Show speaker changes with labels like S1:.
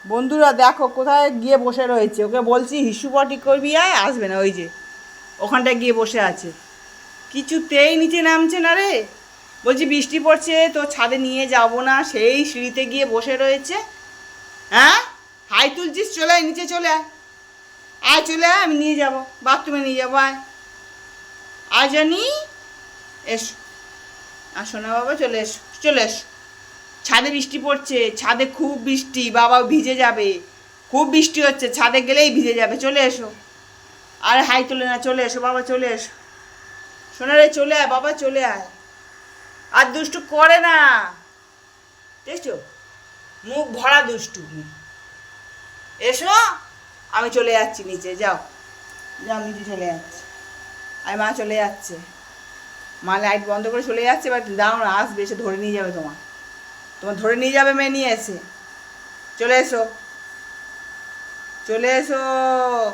S1: বন্ধুরা দেখো কোথায় গিয়ে বসে রয়েছে, ওকে বলছি হিসুপটি করবি আয়, আসবে না, ওই যে ওখানটায় গিয়ে বসে আছে, কিছুতেই নিচে নামছে না রে। বলছি বৃষ্টি পড়ছে তো ছাদে নিয়ে যাব না, সেই সিঁড়িতে গিয়ে বসে রয়েছে। হ্যাঁ, হাই তুলছিস, চলে আয় নিচে, চলে আয়, আয় চলে আয়, আমি নিয়ে যাব, বাথরুমে নিয়ে যাবো, আয় আয় জানি, এসো, আসো না বাবা, চলে এসো, চলে এসো। ছাদে বৃষ্টি পড়ছে, ছাদে খুব বৃষ্টি, বাবা ভিজে যাবে, খুব বৃষ্টি হচ্ছে, ছাদে গেলেই ভিজে যাবে, চলে এসো। আরে হাই তুলে না, চলে এসো বাবা, চলে এসো, শোনা রে, চলে আয় বাবা, চলে আয়, আর দুষ্টু করে না, দেখছো, মুখ ভরা দুষ্টু। এসো, আমি চলে যাচ্ছি নিচে, যাও যাও, নিচে চলে যাচ্ছি, আর মা চলে যাচ্ছে, মা লাইট বন্ধ করে চলে যাচ্ছে, এবার দাও না, আসবে, এসে ধরে নিয়ে যাবে, তোমার তোমার ধরে নিয়ে যাবে মেয়ে নিয়ে এসে, চলে এসো, চলে এসো।